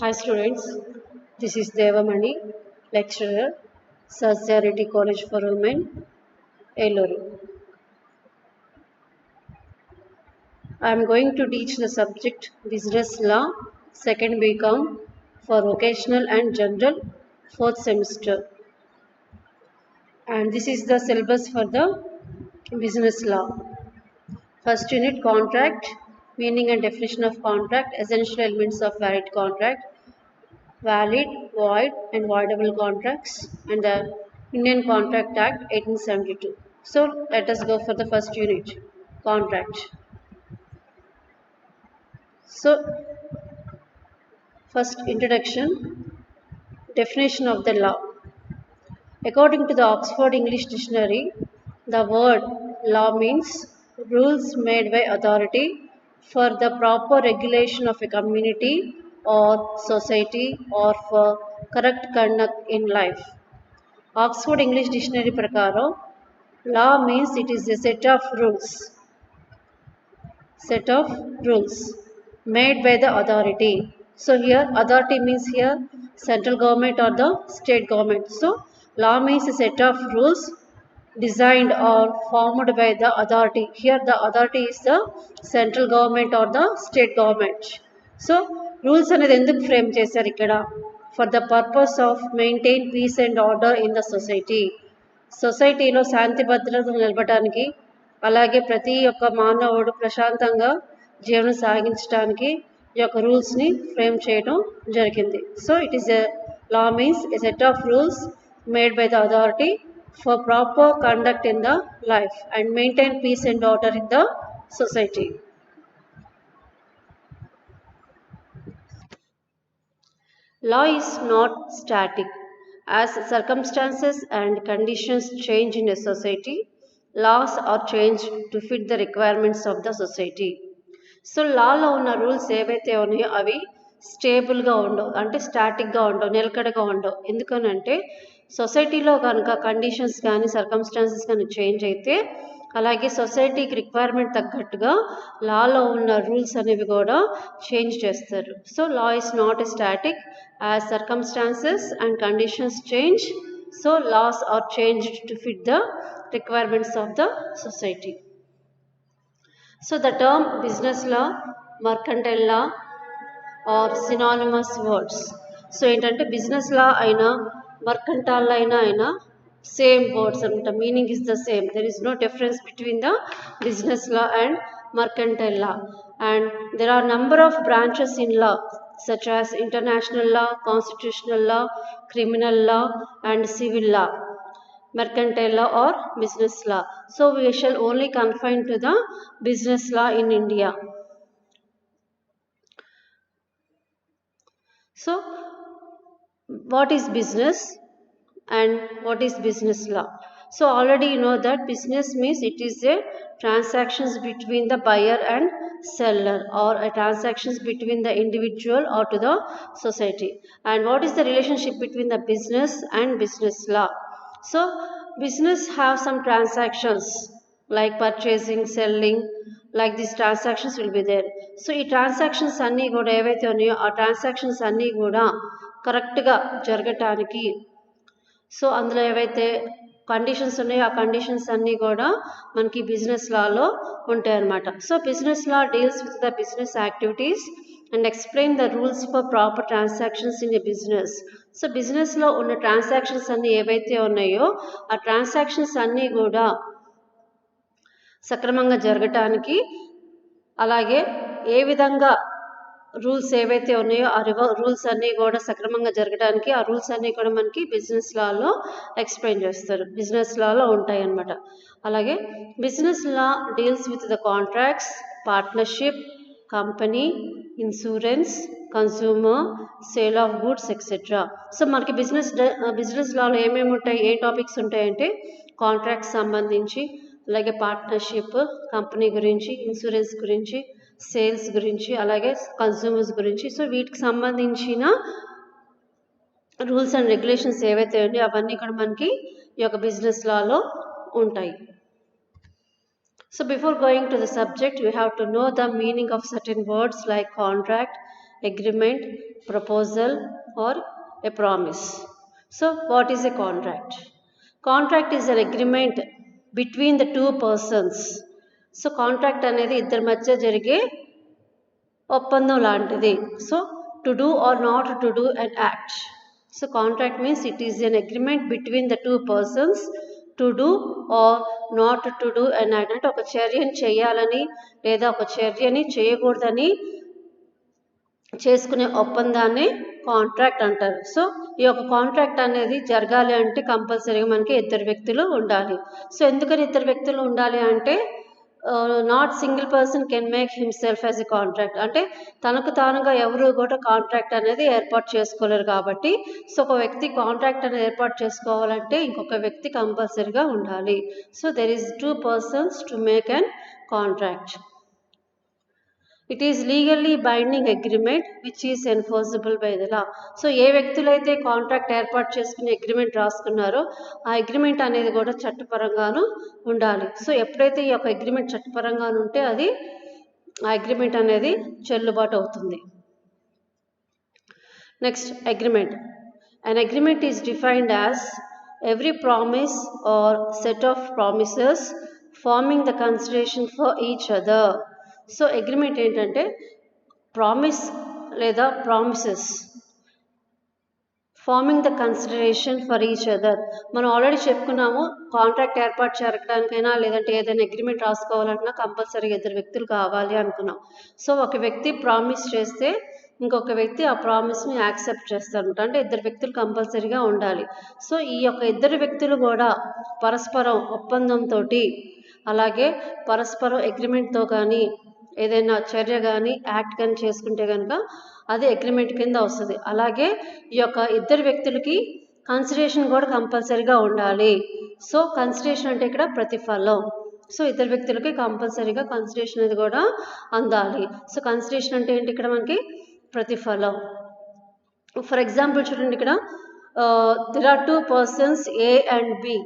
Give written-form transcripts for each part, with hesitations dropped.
Hi students, this is Devamani, lecturer, Sasyarity College for Women, Eluru. I am going to teach the subject Business Law, second BCom for Vocational and General, fourth semester. And this is the syllabus for the Business Law. First unit, Contract, meaning and definition of contract, essential elements of valid contract, valid, void, and voidable contracts, and the Indian Contract Act 1872. So let us go for the first unit, contract. So first introduction, definition of the law. According to the Oxford English Dictionary, the word law means rules made by authority for the proper regulation of a community or society or for correct conduct in life. Oxford English Dictionary prakaram, law means it is a set of rules made by the authority. So here authority means here central government or the state government. So law means a set of rules designed or formed by the authority. Here the authority is the central government or the state government. So rules అనేది ఎందుకు frame చేశారు ఇక్కడ for the purpose of maintain peace and order in the society. సొసైటీలో శాంతి భద్రతలు నిలపడానికి, అలాగే ప్రతి ఒక్క మానవుడు ప్రశాంతంగా జీవనం సాగించడానికి ఈ యొక్క రూల్స్ని ఫ్రేమ్ చేయడం జరిగింది. So it is a law means a set of rules made by the authority for proper conduct in the life and maintain peace and order in the society. Law is not static. As circumstances and conditions change in a society, laws are changed to fit the requirements of the society. So లాలో ఉన్న rules ఏవైతే ఉన్నాయో అవి స్టేబుల్గా ఉండవు, అంటే స్టాటిక్గా ఉండవు, నిలకడగా ఉండవు. ఎందుకనంటే సొసైటీలో కనుక కండిషన్స్ కానీ సర్కమ్స్టాన్సెస్ కానీ చేంజ్ అయితే, అలాగే సొసైటీకి రిక్వైర్మెంట్ తగ్గట్టుగా లాలో ఉన్న రూల్స్ అనేవి కూడా చేంజ్ చేస్తారు. So law is not a static. As circumstances and conditions change, so laws are changed to fit the requirements of the society. So the term business law, mercantile law are synonymous words. So ఏంటంటే business law అయినా mercantile అయినా same words అనమాట, meaning is the same. There is no difference between the business law and mercantile law. And there are number of branches in law such as international law, constitutional law, criminal law and civil law, mercantile law or business law. So we shall only confine to the business law in India. So what is business and what is business law? So already you know that business means it is a transactions between the buyer and seller, or a transactions between the individual or to the society. And what is the relationship between the business and business law? So business have some transactions like purchasing, selling, like these transactions will be there. So ఈ transactions అన్నీ కూడా ఏవైతే ఉన్నాయో ఆ transactions అన్నీ కూడా కరెక్ట్గా జరగటానికి, సో అందులో ఏవైతే కండిషన్స్ ఉన్నాయో ఆ కండిషన్స్ అన్నీ కూడా మనకి బిజినెస్ లాలో ఉంటాయన్నమాట. So business law deals with the business activities and explain the rules for proper transactions in a business. So బిజినెస్లో ఉన్న ట్రాన్సాక్షన్స్ అన్నీ ఏవైతే ఉన్నాయో ఆ ట్రాన్సాక్షన్స్ అన్నీ కూడా సక్రమంగా జరగటానికి, అలాగే ఏ విధంగా రూల్స్ ఏవైతే ఉన్నాయో ఆ రూల్స్ అన్నీ కూడా సక్రమంగా జరగడానికి ఆ రూల్స్ అన్నీ కూడా మనకి బిజినెస్ లాలో ఎక్స్ప్లెయిన్ చేస్తారు, బిజినెస్ లాలో ఉంటాయి అన్నమాట. అలాగే business law deals with the contracts, partnership, company, insurance, consumer, sale of goods etcetera. So మనకి బిజినెస్ లాలో ఏమేమి ఉంటాయి, ఏ టాపిక్స్ ఉంటాయంటే కాంట్రాక్ట్స్ సంబంధించి, అలాగే పార్ట్నర్షిప్, కంపెనీ గురించి, ఇన్సూరెన్స్ గురించి, సేల్స్ గురించి, అలాగే కన్స్యూమర్స్ గురించి. సో వీటికి సంబంధించిన రూల్స్ అండ్ రెగ్యులేషన్స్ ఏవైతే ఉన్నాయో అవన్నీ కూడా మనకి ఈ యొక్క బిజినెస్ లాలో ఉంటాయి. So before going to the subject, we have to know the meaning of certain words like contract, agreement, proposal, or a promise. So what is a contract? Contract is an agreement between the two persons. So contract అనేది ఇద్దరి మధ్య జరిగే ఒప్పందం లాంటిది. So to do or not to do an act. So contract means it is N agreement between the two persons to do or not to do an act. అంటే ఒక చర్యని చేయాలని లేదా ఒక చర్యని చేయకూడదని చేసుకునే ఒప్పందాన్ని కాంట్రాక్ట్ అంటారు. సో ఈ యొక్క కాంట్రాక్ట్ అనేది జరగాలి అంటే కంపల్సరీగా మనకి ఇద్దరు వ్యక్తులు ఉండాలి. సో ఎందుకని ఇద్దరు వ్యక్తులు ఉండాలి అంటే not single person can make himself as a contract. అంటే తనకు తానుగా ఎవరు కూడా కాంట్రాక్ట్ అనేది ఏర్పాటు చేసుకోలేరు కాబట్టి సో ఒక వ్యక్తి కాంట్రాక్ట్ అనేది ఏర్పాటు చేసుకోవాలంటే ఇంకొక వ్యక్తి కంపల్సరీగా ఉండాలి. So there is two persons to make an contract. It is legally binding agreement which is enforceable by the law. So ఏ వ్యక్తులైతే కాంట్రాక్ట్ ఏర్పాటు చేసుకుని అగ్రిమెంట్ రాసుకున్నారో ఆ అగ్రిమెంట్ అనేది కూడా చట్టపరంగాను ఉండాలి. సో ఎప్పుడైతే ఈ యొక్క అగ్రిమెంట్ చట్టపరంగాను ఉంటే అది ఆ అగ్రిమెంట్ అనేది చెల్లుబాటు అవుతుంది. Next agreement. An agreement is defined as every promise or set of promises forming the consideration for each other. So agreement ఏంటంటే ప్రామిస్ లేదా promises forming the consideration for each other. మనం already చెప్పుకున్నాము contract ఏర్పాటు జరగడానికైనా లేదంటే ఏదైనా agreement రాసుకోవాలన్నా కంపల్సరీగా ఇద్దరు వ్యక్తులు కావాలి అనుకున్నాం. సో ఒక వ్యక్తి ప్రామిస్ చేస్తే ఇంకొక వ్యక్తి ఆ ప్రామిస్ని యాక్సెప్ట్ చేస్తారనమాట. అంటే ఇద్దరు వ్యక్తులు కంపల్సరీగా ఉండాలి. సో ఈ యొక్క ఇద్దరు వ్యక్తులు కూడా పరస్పరం ఒప్పందంతో అలాగే పరస్పరం అగ్రిమెంట్తో కానీ ఏదైనా చర్య కానీ యాక్ట్ కానీ చేసుకుంటే కనుక అది అగ్రిమెంట్ కింద వస్తుంది. అలాగే ఈ యొక్క ఇద్దరు వ్యక్తులకి కన్సిడరేషన్ కూడా కంపల్సరీగా ఉండాలి. సో కన్సిడరేషన్ అంటే ఇక్కడ ప్రతిఫలం. సో ఇద్దరు వ్యక్తులకి కంపల్సరీగా కన్సిడరేషన్ అనేది కూడా అందాలి. సో కన్సిడరేషన్ అంటే ఏంటి ఇక్కడ మనకి ప్రతిఫలం. ఫర్ ఎగ్జాంపుల్ చూడండి, ఇక్కడ there are two persons A and B.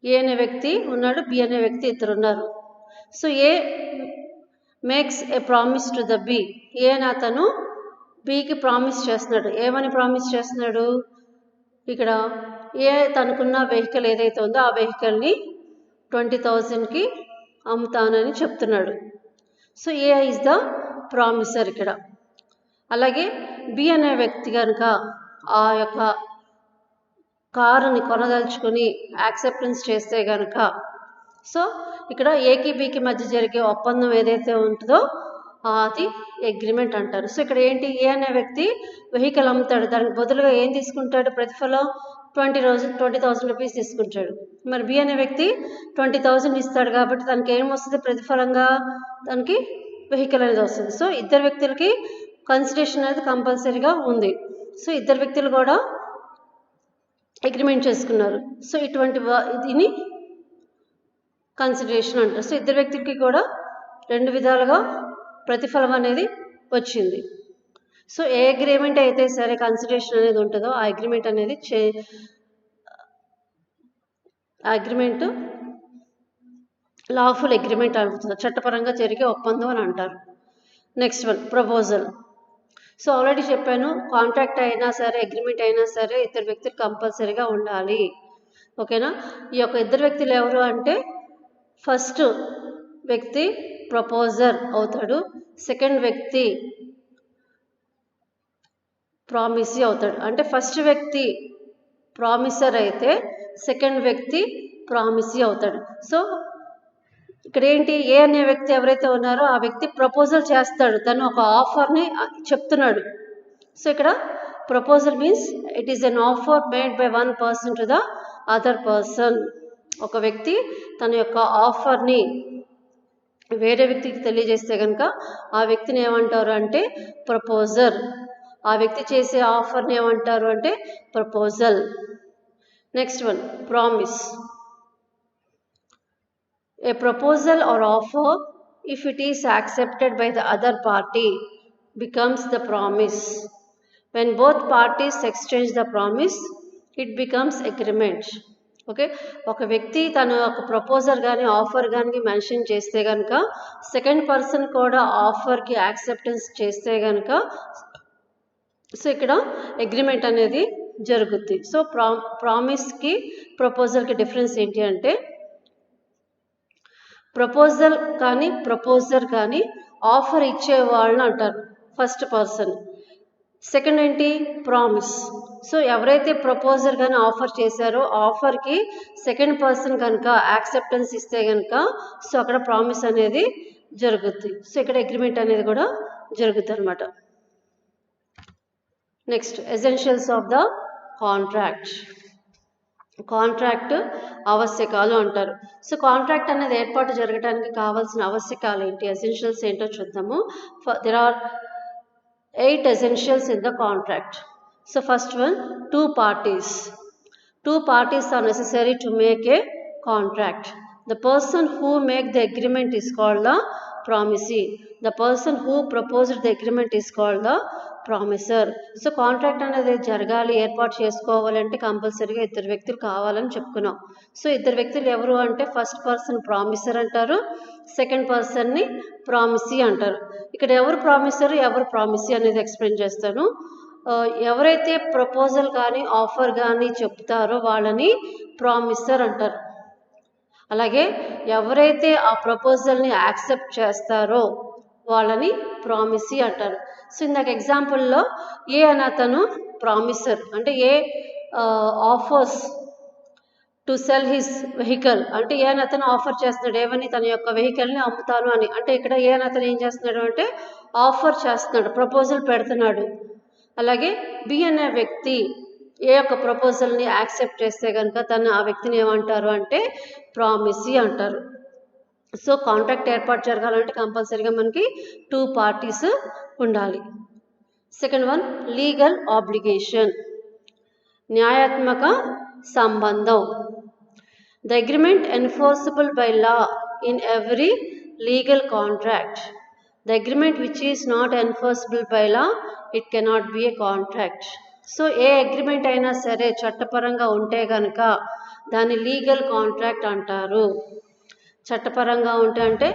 A అనే వ్యక్తి ఉన్నాడు, బి అనే వ్యక్తి ఇద్దరు ఉన్నారు. So A makes a promise to the B. A అని అతను బికి ప్రామిస్ చేస్తున్నాడు. ఏమని ప్రామిస్ చేస్తున్నాడు? ఇక్కడ ఏ తనకున్న వెహికల్ ఏదైతే ఉందో ఆ వెహికల్ని 20,000కి అమ్ముతానని చెప్తున్నాడు. So A is the promissory ఇక్కడ. అలాగే బి అనే వ్యక్తి కనుక ఆ యొక్క కారుని కొనదలుచుకొని యాక్సెప్టెన్స్ చేస్తే కనుక సో ఇక్కడ ఏకి బికి మధ్య జరిగే ఒప్పందం ఏదైతే ఉంటుందో అది అగ్రిమెంట్ అంటారు. సో ఇక్కడ ఏంటి, ఏ అనే వ్యక్తి వెహికల్ అమ్ముతాడు, దానికి బదులుగా ఏం తీసుకుంటాడు ప్రతిఫలం? 20,000 రూపీస్ తీసుకుంటాడు. మరి బి అనే వ్యక్తి 20,000 ఇస్తాడు కాబట్టి దానికి ఏం వస్తుంది ప్రతిఫలంగా? దానికి వెహికల్ అనేది వస్తుంది. సో ఇద్దరు వ్యక్తులకి కన్సిడరేషన్ అనేది కంపల్సరీగా ఉంది. సో ఇద్దరు వ్యక్తులు కూడా అగ్రిమెంట్ చేసుకున్నారు. సో ఇటువంటి దీన్ని కన్సిడరేషన్ అంటారు. సో ఇద్దరు వ్యక్తులకి కూడా రెండు విధాలుగా ప్రతిఫలం అనేది వచ్చింది. సో ఏ అగ్రిమెంట్ అయితే సరే కన్సిడరేషన్ అనేది ఉంటుందో ఆ అగ్రిమెంట్ అనేది అగ్రిమెంట్ లాఫుల్ అగ్రిమెంట్ అవుతుంది, చట్టపరంగా జరిగే ఒప్పందం అని అంటారు. Next one proposal. So already చెప్పాను, కాంట్రాక్ట్ అయినా సరే అగ్రిమెంట్ అయినా సరే ఇద్దరు వ్యక్తులు కంపల్సరీగా ఉండాలి. ఓకేనా? ఈ యొక్క ఇద్దరు వ్యక్తులు ఎవరు అంటే ఫస్ట్ వ్యక్తి ప్రపోజర్ అవుతాడు, సెకండ్ వ్యక్తి ప్రామిసీ అవుతాడు. అంటే ఫస్ట్ వ్యక్తి ప్రామిసర్ అయితే సెకండ్ వ్యక్తి ప్రామిసీ అవుతాడు. సో ఇక్కడ ఏంటి, ఏ అనే వ్యక్తి ఎవరైతే ఉన్నారో ఆ వ్యక్తి ప్రపోజల్ చేస్తాడు, తను ఒక ఆఫర్ని చెప్తున్నాడు. సో ఇక్కడ proposal means it is an offer made by one person to the other person. ఒక వ్యక్తి తన యొక్క ఆఫర్ని వేరే వ్యక్తికి తెలియజేస్తే కనుక ఆ వ్యక్తిని ఏమంటారు అంటే ప్రపోజర్. ఆ వ్యక్తి చేసే ఆఫర్ని ఏమంటారు అంటే proposal. Next one promise. A proposal or offer, if it is accepted by the other party, becomes the promise. When both parties exchange the promise, it becomes agreement. Okay, ఒక వ్యక్తి తన ఒక ప్రపోజల్ కానీ ఆఫర్ కానీ mention చేస్తే కనుక second person కూడా ఆఫర్కి acceptance చేస్తే కనుక సో ఇక్కడ అగ్రిమెంట్ అనేది జరుగుద్ది. సో ప్రామిస్కి ప్రపోజల్కి డిఫరెన్స్ ఏంటి అంటే ప్రపోజల్ కానీ ప్రపోజర్ కానీ ఆఫర్ ఇచ్చే వాళ్ళని అంటారు ఫస్ట్ పర్సన్. సెకండ్ ఏంటి ప్రామిస్. సో ఎవరైతే ప్రపోజర్ కానీ ఆఫర్ చేశారో ఆఫర్కి సెకండ్ పర్సన్ కనుక యాక్సెప్టెన్స్ ఇస్తే కనుక సో అక్కడ ప్రామిస్ అనేది జరుగుద్ది. సో ఇక్కడ అగ్రిమెంట్ అనేది కూడా జరుగుద్ది అనమాట. Next essentials of the contract. Contract ఆవశ్యకాలు అంటారు. సో కాంట్రాక్ట్ అనేది ఏర్పాటు జరగడానికి కావాల్సిన ఆవశ్యకాలు ఏంటి, ఎసెన్షియల్స్ ఏంటో చూద్దాము. There are 8 essentials in the contract. So first one, two parties. Two parties are necessary to make a contract. The person who make the agreement is called the promisee. The person who proposed the agreement is called the promissory. So contract అనేది జరగాలి, ఏర్పాటు చేసుకోవాలంటే కంపల్సరీగా ఇద్దరు వ్యక్తులు కావాలని చెప్పుకున్నాం. So ఇద్దరు వ్యక్తులు ఎవరు అంటే ఫస్ట్ పర్సన్ ప్రామిసర్ అంటారు, సెకండ్ పర్సన్ని ప్రామిసీ అంటారు. ఇక్కడ ఎవరు ప్రామిసర్ ఎవరు ప్రామిసీ అనేది ఎక్స్ప్లెయిన్ చేస్తాను. ఎవరైతే ప్రపోజల్ కానీ ఆఫర్ కానీ చెప్తారో వాళ్ళని ప్రామిసర్ అంటారు. అలాగే ఎవరైతే ఆ ప్రపోజల్ని యాక్సెప్ట్ చేస్తారో వాళ్ళని ప్రామిసీ అంటారు. సో ఇందాక ఎగ్జాంపుల్లో ఏ అని అతను ప్రామిసర్ అంటే A offers to sell his vehicle అంటే ఏ అని అతను ఆఫర్ చేస్తున్నాడు, ఏమని తన యొక్క వెహికల్ని అమ్ముతాను అని. అంటే ఇక్కడ ఏ అని అతను ఏం చేస్తున్నాడు అంటే ఆఫర్ చేస్తున్నాడు, ప్రపోజల్ పెడుతున్నాడు. అలాగే బి అనే వ్యక్తి ఏ యొక్క ప్రపోజల్ని యాక్సెప్ట్ చేస్తే కనుక తను ఆ వ్యక్తిని ఏమంటారు అంటే ప్రామిసీ అంటారు. సో కాంట్రాక్ట్ ఏర్పాటు జరగాలంటే కంపల్సరీగా మనకి 2 parties ఉండాలి. సెకండ్ వన్ లీగల్ ఆబ్లిగేషన్, న్యాయాత్మక సంబంధం. The agreement enforceable by law in every legal contract. The agreement which is not enforceable by law it cannot be A contract. So A agreement అయినా సరే చట్టపరంగా ఉంటే కనుక దాన్ని లీగల్ కాంట్రాక్ట్ అంటారు. చట్టపరంగా ఉంటే అంటే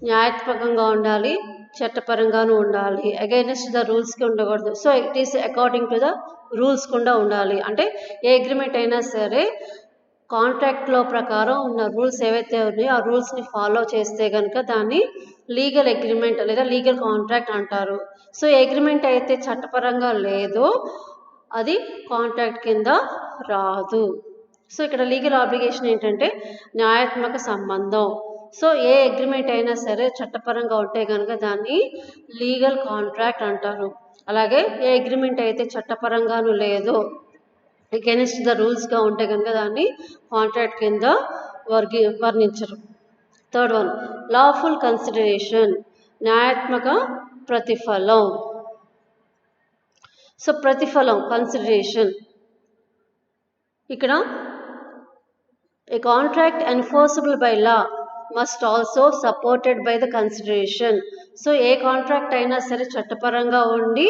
న్యాయాత్మకంగా ఉండాలి, చట్టపరంగానూ ఉండాలి, అగైనెస్ట్ ద రూల్స్కి ఉండకూడదు. So it is according to the rules కూడా ఉండాలి. అంటే ఏ అగ్రిమెంట్ అయినా సరే కాంట్రాక్ట్లో ప్రకారం ఉన్న రూల్స్ ఏవైతే ఉన్నాయో ఆ రూల్స్ని ఫాలో చేస్తే కనుక దాన్ని లీగల్ అగ్రిమెంట్ లేదా లీగల్ కాంట్రాక్ట్ అంటారు. సో ఏ అగ్రిమెంట్ అయితే చట్టపరంగా లేదో అది కాంట్రాక్ట్ కింద రాదు. సో ఇక్కడ లీగల్ ఆబ్లిగేషన్ ఏంటంటే న్యాయాత్మక సంబంధం. సో ఏ అగ్రిమెంట్ అయినా సరే చట్టపరంగా ఉంటే కనుక దాన్ని లీగల్ కాంట్రాక్ట్ అంటారు. అలాగే ఏ అగ్రిమెంట్ అయితే చట్టపరంగాను లేదో అగెనిస్ట్ ద రూల్స్గా ఉంటే కనుక దాన్ని కాంట్రాక్ట్ కింద వర్ణించరు. థర్డ్ వన్ లాఫుల్ కన్సిడరేషన్, న్యాయాత్మక ప్రతిఫలం. సో ప్రతిఫలం కన్సిడరేషన్ ఇక్కడ a contract enforceable by law must also supported by the consideration. So A contract అయినా సరే చట్టపరంగా ఉండి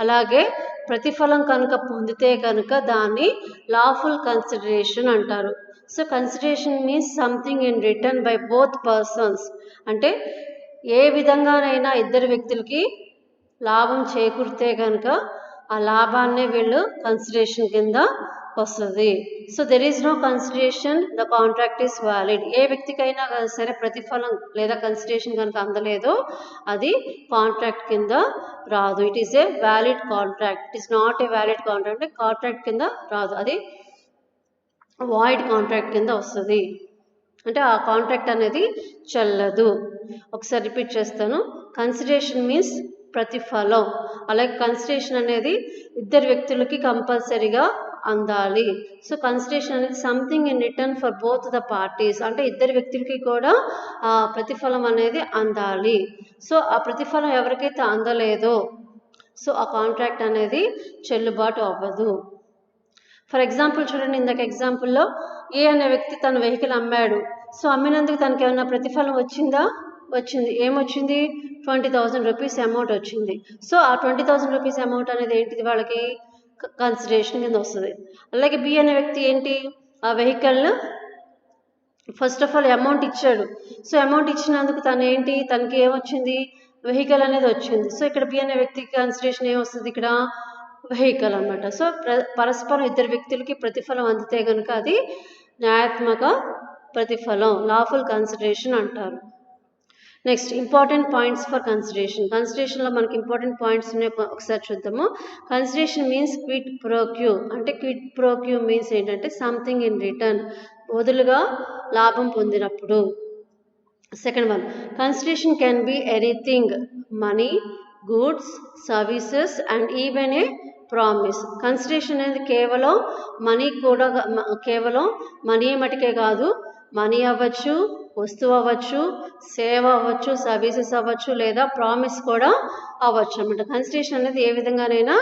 అలాగే ప్రతిఫలం కనుక పొందితే కనుక దాన్ని లాఫుల్ కన్సిడరేషన్ అంటారు. So consideration means something in written by both persons. అంటే ఏ విధంగానైనా ఇద్దరు వ్యక్తులకి లాభం చేకూరితే కనుక ఆ లాభాన్నే వీళ్ళు కన్సిడరేషన్ కింద వస్తుంది. So there is no consideration the contract is valid. ఏ వ్యక్తికైనా సరే ప్రతిఫలం లేదా కన్సిడరేషన్ కనుక అందలేదో అది కాంట్రాక్ట్ కింద రాదు. It is a valid contract. It is not a valid contract, contract కింద రాదు, అది వాయిడ్ కాంట్రాక్ట్ కింద వస్తుంది. అంటే ఆ కాంట్రాక్ట్ అనేది చెల్లదు. ఒకసారి రిపీట్ చేస్తాను. కన్సిడరేషన్ మీన్స్ ప్రతిఫలం. అలాగే కన్సిడరేషన్ అనేది ఇద్దరు వ్యక్తులకి కంపల్సరీగా అందాలి. సో కన్సిడరేషన్ అనేది something in return for both the parties. అంటే ఇద్దరు వ్యక్తులకి కూడా ఆ ప్రతిఫలం అనేది అందాలి. సో ఆ ప్రతిఫలం ఎవరికైతే అందలేదో సో ఆ కాంట్రాక్ట్ అనేది చెల్లుబాటు అవ్వదు. ఫర్ ఎగ్జాంపుల్ చూడండి, ఇందాక ఎగ్జాంపుల్లో ఏ అనే వ్యక్తి తన వెహికల్ అమ్మాడు. సో అమ్మినందుకు తనకి ఏమైనా ప్రతిఫలం వచ్చిందా? వచ్చింది. ఏమొచ్చింది? 20,000 రూపీస్ అమౌంట్ వచ్చింది. సో ఆ 20,000 రూపీస్ అమౌంట్ అనేది ఏంటిది? వాళ్ళకి కన్సిడరేషన్ కింద వస్తుంది. అలాగే బి అనే వ్యక్తి ఏంటి, ఆ వెహికల్ను ఫస్ట్ ఆఫ్ ఆల్ అమౌంట్ ఇచ్చాడు. సో అమౌంట్ ఇచ్చినందుకు తనకి ఏమొచ్చింది, వెహికల్ అనేది వచ్చింది. సో ఇక్కడ బి అనే వ్యక్తికి కన్సిడరేషన్ ఏమొస్తుంది ఇక్కడ, వెహికల్ అనమాట. సో పరస్పరం ఇద్దరు వ్యక్తులకి ప్రతిఫలం అందితే కనుక అది న్యాయాత్మక ప్రతిఫలం, లాఫుల్ కన్సిడరేషన్ అంటారు. నెక్స్ట్ ఇంపార్టెంట్ పాయింట్స్ ఫర్ కన్సిడరేషన్లో మనకి ఇంపార్టెంట్ పాయింట్స్ ఉన్నాయి, ఒకసారి చూద్దాము. కన్సిడరేషన్ మీన్స్ క్విడ్ ప్రోక్యూ, అంటే క్విడ్ ప్రోక్యూ మీన్స్ ఏంటంటే సంథింగ్ ఇన్ రిటర్న్, బదులుగా లాభం పొందినప్పుడు. Second one, consideration can be anything, money, goods, services and even a promise. Consideration అనేది కేవలం మనీ మటుకే కాదు, మనీ అవ్వచ్చు, వస్తువు అవ్వచ్చు, సేవ అవ్వచ్చు, సర్వీసెస్ అవ్వచ్చు, లేదా ప్రామిస్ కూడా అవ్వచ్చు అనమాట. కన్సిడరేషన్ అనేది ఏ విధంగానైనా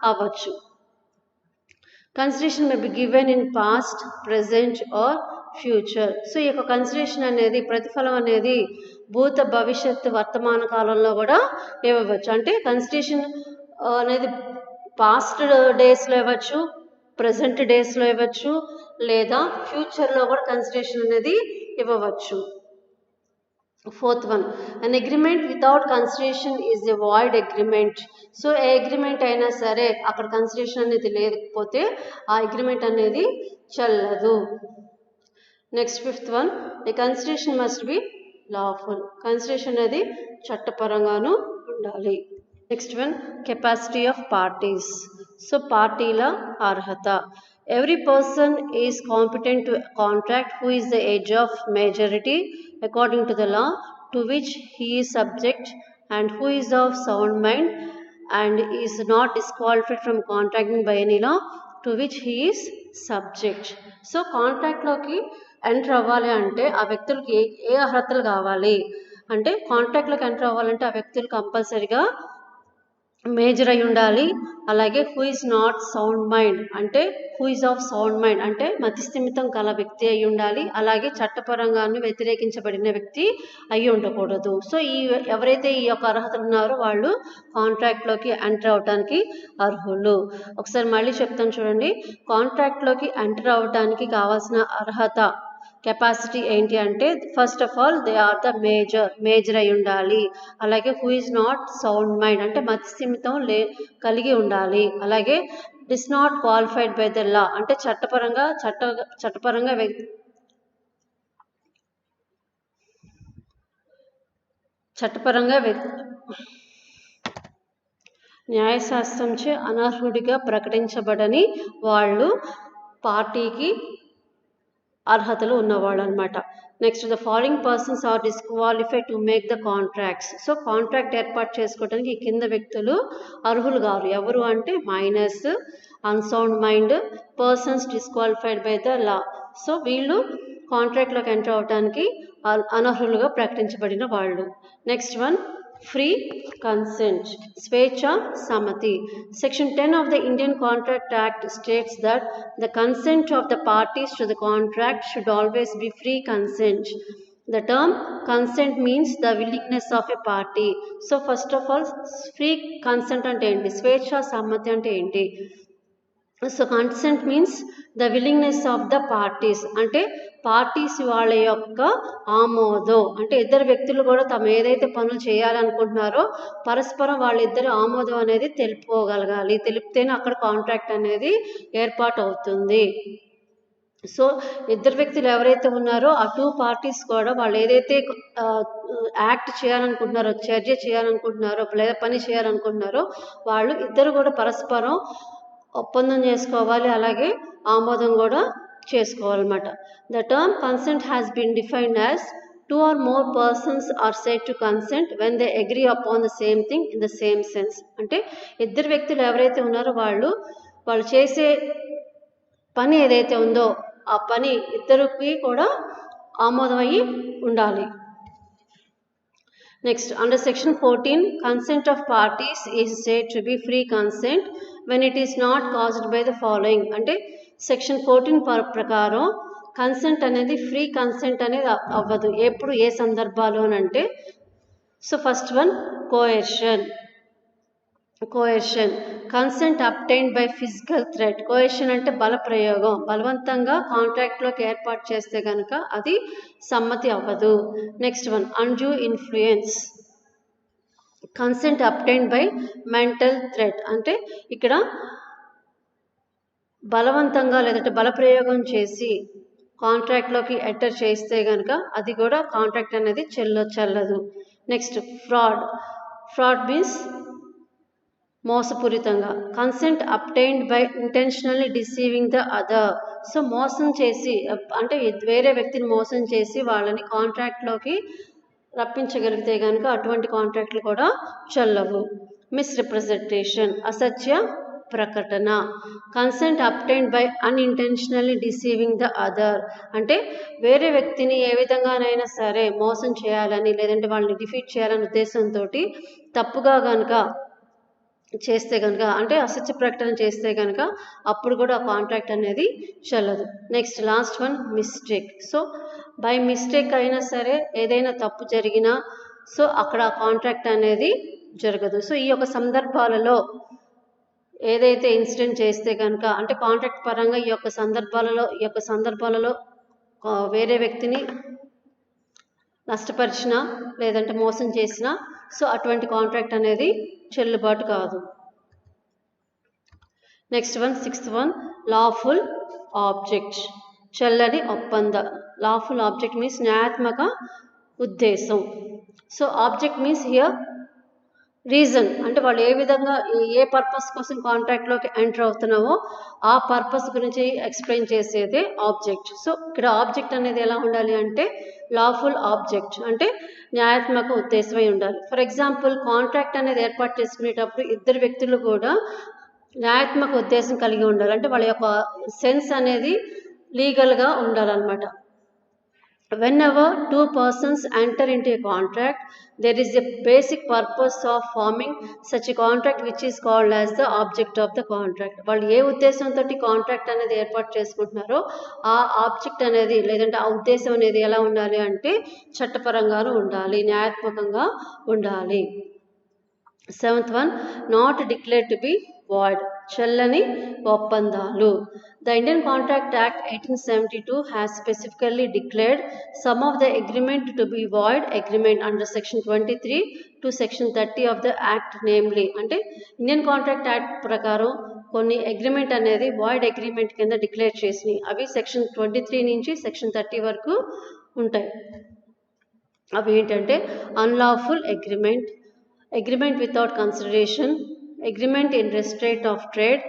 అవ్వచ్చు. Consideration may be given in past, present or future. So ఈ యొక్క కన్సిడరేషన్ అనేది, ప్రతిఫలం అనేది భూత, భవిష్యత్తు, వర్తమాన కాలంలో కూడా ఇవ్వవచ్చు. అంటే కన్సిడరేషన్ అనేది పాస్ట్ డేస్లో ఇవ్వచ్చు, ప్రజెంట్ డేస్లో ఇవ్వచ్చు, లేదా ఫ్యూచర్లో కూడా కన్సిడరేషన్ అనేది ఇవ్వవచ్చు. Fourth one, an agreement without consideration is a void agreement. So A agreement అయినా సరే అక్కడ కన్సిడరేషన్ అనేది లేకపోతే ఆ అగ్రిమెంట్ అనేది చెల్లదు. Next fifth one, the consideration must be lawful. Consideration అనేది చట్టపరంగాను ఉండాలి. Next one, capacity of parties. So పార్టీల అర్హత. Every person is competent to contract who is the age of majority according to the law to which he is subject and who is of sound mind and is not disqualified from contracting by any law to which he is subject. So కాంట్రాక్ట్లోకి enter అవ్వాలి అంటే ఆ వ్యక్తులకి ఏ అర్హతలు కావాలి అంటే, కాంట్రాక్ట్లోకి enter అవ్వాలంటే ఆ వ్యక్తులు కంపల్సరిగా మేజర్ అయి ఉండాలి. అలాగే who is not sound mind అంటే, who is of sound mind అంటే మతిస్థిమితం గల వ్యక్తి అయి ఉండాలి. అలాగే చట్టపరంగాను వ్యతిరేకించబడిన వ్యక్తి అయి ఉండకూడదు. సో ఎవరైతే ఈ యొక్క అర్హతలు ఉన్నారో వాళ్ళు కాంట్రాక్ట్లోకి ఎంటర్ అవడానికి అర్హులు. ఒకసారి మళ్ళీ చెప్తాను చూడండి. కాంట్రాక్ట్లోకి ఎంటర్ అవడానికి కావాల్సిన అర్హత, కెపాసిటీ ఏంటి అంటే, first of all they are the major అయి ఉండాలి. అలాగే who is not sound mind అంటే మతిస్థిమితం కలిగి ఉండాలి. అలాగే this not qualified by the law అంటే చట్టపరంగా న్యాయశాస్త్రంచే అనర్హుడిగా ప్రకటించబడని వాళ్ళు పార్టీకి అర్హతలు ఉన్నవాళ్ళు అనమాట. Next, the following persons are disqualified to make the contracts. So contract ఏర్పాటు చేసుకోవడానికి ఈ కింద వ్యక్తులు అర్హులు గారు. ఎవరు అంటే minors, unsound mind, persons disqualified by the law. So వీళ్ళు కాంట్రాక్ట్లోకి ఎంటర్ అవడానికి అనర్హులుగా ప్రకటించబడిన వాళ్ళు. నెక్స్ట్ వన్, ఫ్రీ కన్సెంట్, స్వేచ్ఛ సమ్మతి. Section 10 of the Indian Contract Act states that the consent of the parties to the contract should always be free consent. The term consent means the willingness of a party. So first of all, free consent ante enti, స్వేచ్ఛ సమ్మతి అంటే ఏంటి? So consent means the willingness of the parties అంటే parties వాళ్ళ యొక్క ఆమోదం. అంటే ఇద్దరు వ్యక్తులు కూడా తమ ఏదైతే పనులు చేయాలనుకుంటున్నారో పరస్పరం వాళ్ళిద్దరి ఆమోదం అనేది తెలుపుకోగలగాలి. తెలిపితేనే అక్కడ కాంట్రాక్ట్ అనేది ఏర్పాటు అవుతుంది. సో ఇద్దరు వ్యక్తులు ఎవరైతే ఉన్నారో ఆ టూ పార్టీస్ కూడా వాళ్ళు ఏదైతే యాక్ట్ చేయాలనుకుంటున్నారో, చర్య చేయాలనుకుంటున్నారో, లేదా పని చేయాలనుకుంటున్నారో వాళ్ళు ఇద్దరు కూడా పరస్పరం ఒప్పందం చేసుకోవాలి. అలాగే ఆమోదం కూడా చేసుకోవాలన్నమాట. The term consent has been defined as 2 or more persons are said to consent when they agree upon the same thing in the same sense. అంటే ఇద్దరు వ్యక్తులు ఎవరైతే ఉన్నారో వాళ్ళు చేసే పని ఏదైతే ఉందో ఆ పని ఇద్దరికి కూడా ఆమోదం అయ్యి ఉండాలి. Next, under section 14, consent of parties is said to be free consent when it is not caused by the following. అంటే section 14 ప్రకారం కన్సెంట్ అనేది ఫ్రీ కన్సెంట్ అనేది అవ్వదు. ఎప్పుడు ఏ సందర్భాలు అంటే, so first one coercion. Coercion consent obtained by physical threat. Coercion అంటే బల ప్రయోగం, బలవంతంగా కాంట్రాక్ట్లోకి ఏర్పాటు చేస్తే కనుక అది సమ్మతి అవ్వదు. Next one undue influence. Consent obtained by mental threat అంటే ఇక్కడ బలవంతంగా లేదంటే బలప్రయోగం చేసి కాంట్రాక్ట్లోకి ఎంటర్ చేస్తే కనుక అది కూడా కాంట్రాక్ట్ అనేది చెల్లదు. నెక్స్ట్ ఫ్రాడ్ మీన్స్ మోసపూరితంగా. Consent obtained by intentionally deceiving the other. So మోసం చేసి అంటే వేరే వ్యక్తిని మోసం చేసి వాళ్ళని కాంట్రాక్ట్లోకి రప్పించగలిగితే కనుక అటువంటి కాంట్రాక్ట్లు కూడా చెల్లవు. మిస్రిప్రజెంటేషన్ అసత్య ప్రకటన. Consent obtained by unintentionally deceiving the other అంటే వేరే వ్యక్తిని ఏ విధంగానైనా సరే మోసం చేయాలని లేదంటే వాళ్ళని డిఫీట్ చేయాలనే ఉద్దేశంతో తప్పుగా కనుక చేస్తే కనుక అంటే అసత్య ప్రకటన చేస్తే కనుక అప్పుడు కూడా ఆ కాంట్రాక్ట్ అనేది చెల్లదు. Next last one mistake. So by mistake అయినా సరే ఏదైనా తప్పు జరిగినా సో అక్కడ ఆ కాంట్రాక్ట్ అనేది జరగదు. సో ఈ యొక్క సందర్భాలలో ఏదైతే ఇన్సిడెంట్ చేస్తే కనుక అంటే కాంట్రాక్ట్ పరంగా ఈ యొక్క సందర్భాలలో వేరే వ్యక్తిని నష్టపరిచినా లేదంటే మోసం చేసినా సో అటువంటి కాంట్రాక్ట్ అనేది చెల్లుబాటు కాదు. Next one sixth one lawful object. చెల్లని ఒప్పంద. లాఫుల్ ఆబ్జెక్ట్ మీన్స్ న్యాయాత్మక ఉద్దేశం. So object means here reason అంటే వాళ్ళు ఏ విధంగా ఏ పర్పస్ కోసం కాంట్రాక్ట్లోకి ఎంటర్ అవుతున్నావో ఆ పర్పస్ గురించి ఎక్స్ప్లెయిన్ చేసేదే ఆబ్జెక్ట్. సో ఇక్కడ ఆబ్జెక్ట్ అనేది ఎలా ఉండాలి అంటే లాఫుల్ ఆబ్జెక్ట్ అంటే న్యాయాత్మక ఉద్దేశమై ఉండాలి. ఫర్ ఎగ్జాంపుల్ కాంట్రాక్ట్ అనేది ఏర్పాటు చేసుకునేటప్పుడు ఇద్దరు వ్యక్తులు కూడా న్యాయాత్మక ఉద్దేశం కలిగి ఉండాలి. అంటే వాళ్ళ యొక్క సెన్స్ అనేది లీగల్గా ఉండాలన్నమాట. Whenever two persons enter into a contract, there is a basic purpose of forming such a contract which is called as the object of the contract. వాళ్ళు ఏ ఉద్దేశంతో కాంట్రాక్ట్ అనేది ఏర్పాటు చేసుకుంటున్నారో ఆ ఆబ్జెక్ట్ అనేది లేదంటే ఆ ఉద్దేశం అనేది ఎలా ఉండాలి అంటే చట్టపరంగానూ ఉండాలి, న్యాయాత్మకంగా ఉండాలి. Seventh one not declare to be void. చెల్లని ఒప్పందాలు. The Indian Contract Act 1872 has specifically declared some of the agreement to be void agreement under section 23 to section 30 of the act, namely అంటే ఇండియన్ కాంట్రాక్ట్ యాక్ట్ ప్రకారం కొన్ని agreement అనేది void agreement కింద declare చేసినాయి. అవి section 23 నుంచి section 30 వరకు ఉంటాయి. అవి ఏంటంటే unlawful agreement, agreement without consideration, agreement in restraint of trade,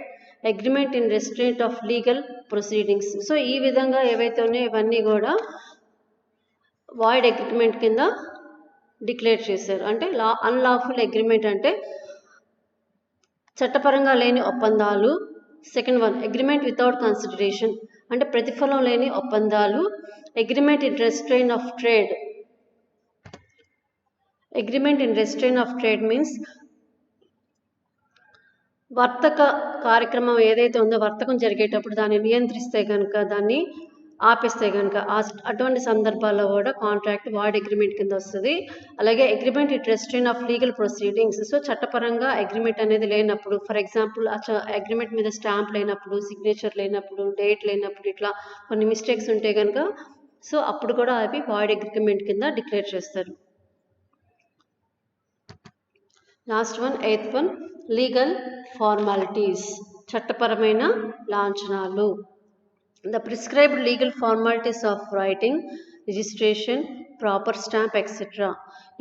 agreement in restraint of legal proceedings. So ఈ విధంగా ఏవైతే ఉన్నాయో ఇవన్నీ కూడా వాయిడ్ అగ్రిమెంట్ కింద డిక్లేర్ చేశారు. అంటే అన్లాఫుల్ అగ్రిమెంట్ అంటే చట్టపరంగా లేని ఒప్పందాలు. Second one agreement without consideration అంటే ప్రతిఫలం లేని ఒప్పందాలు. Agreement in restrain of trade. Agreement in restrain of trade means వర్తక కార్యక్రమం ఏదైతే ఉందో వర్తకం జరిగేటప్పుడు దాన్ని నియంత్రిస్తే కనుక దాన్ని ఆపేస్తే కనుక అటువంటి సందర్భాల్లో కూడా కాంట్రాక్ట్ వాయిడ్ అగ్రిమెంట్ కింద వస్తుంది. అలాగే agreement it restrain of legal proceedings. So చట్టపరంగా అగ్రిమెంట్ అనేది లేనప్పుడు, ఫర్ ఎగ్జాంపుల్ అగ్రిమెంట్ మీద స్టాంప్ లేనప్పుడు, సిగ్నేచర్ లేనప్పుడు, డేట్ లేనప్పుడు ఇట్లా కొన్ని మిస్టేక్స్ ఉంటే కనుక సో అప్పుడు కూడా అవి వాయిడ్ అగ్రిమెంట్ కింద డిక్లేర్ చేస్తారు. Last one eighth one legal formalities. చట్టపరమైన లాంఛనాలు. The prescribed legal formalities of writing, registration, proper stamp, etc.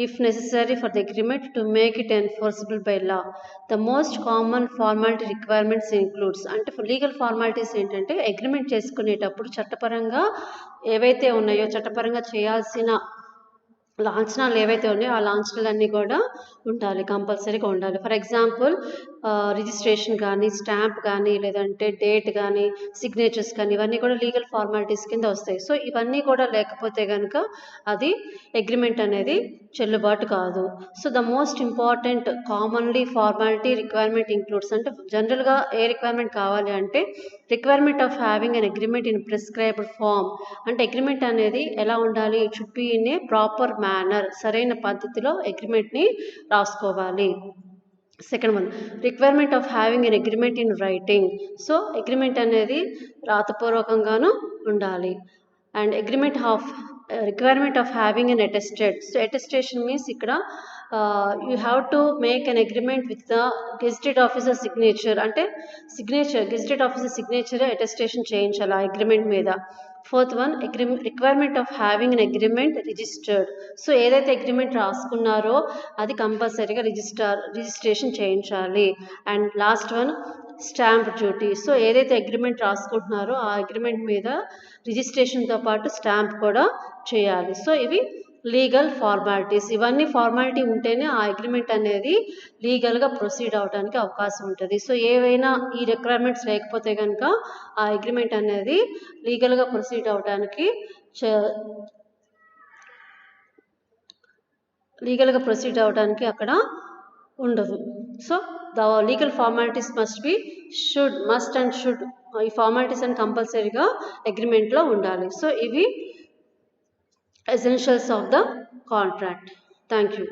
if necessary for the agreement to make it enforceable by law. The most common formality requirements includes అంటే legal formalities ఏంటంటే agreement చేసుకునేటప్పుడు చట్టపరంగా ఏవైతే ఉన్నాయో చట్టపరంగా చేయాల్సిన లాంఛనాలు ఏవైతే ఉన్నాయో ఆ లాంఛనాలన్నీ కూడా ఉండాలి, కంపల్సరీగా ఉండాలి. ఫర్ ఎగ్జాంపుల్ రిజిస్ట్రేషన్ కానీ, స్టాంప్ కానీ, లేదంటే డేట్ కానీ, సిగ్నేచర్స్ కానీ ఇవన్నీ కూడా లీగల్ ఫార్మాలిటీస్ కింద వస్తాయి. సో ఇవన్నీ కూడా లేకపోతే కనుక అది అగ్రిమెంట్ అనేది చెల్లుబాటు కాదు. So the most important commonly formality requirement includes అంటే జనరల్గా ఏ రిక్వైర్మెంట్ కావాలి అంటే requirement of having an agreement in prescribed form. అంటే అగ్రిమెంట్ అనేది ఎలా ఉండాలి, it should be in a proper manner, సరైన పద్ధతిలో అగ్రిమెంట్ని రాసుకోవాలి. Second one, requirement of having an agreement in writing. So agreement అనేది రాతపూర్వకంగాను ఉండాలి. And agreement of requirement of having an attested. So attestation means ఇక్కడ you have to make an agreement with the gazetted officer signature. అంటే gazetted officer signature attestation చేయించాలి ఆ agreement మీద. Fourth one, requirement of having an agreement registered. So ఏదైతే agreement రాసుకున్నారో అది కంపల్సరీగా registration చేయించాలి. And last one, stamp duty. So ఏదైతే agreement రాసుకుంటున్నారో ఆ అగ్రిమెంట్ మీద రిజిస్ట్రేషన్తో పాటు స్టాంప్ కూడా చేయాలి. సో ఇవి లీగల్ ఫార్మాలిటీస్. ఇవన్నీ ఫార్మాలిటీ ఉంటేనే ఆ అగ్రిమెంట్ అనేది లీగల్గా ప్రొసీడ్ అవడానికి అవకాశం ఉంటుంది. సో ఏవైనా ఈ రిక్వైర్మెంట్స్ లేకపోతే కనుక ఆ అగ్రిమెంట్ అనేది లీగల్గా ప్రొసీడ్ అవడానికి అక్కడ ఉండదు. So the legal formalities must and should, ఈ ఫార్మాలిటీస్ అని కంపల్సరీగా అగ్రిమెంట్లో ఉండాలి. సో ఇవి essentials of the contract. Thank you.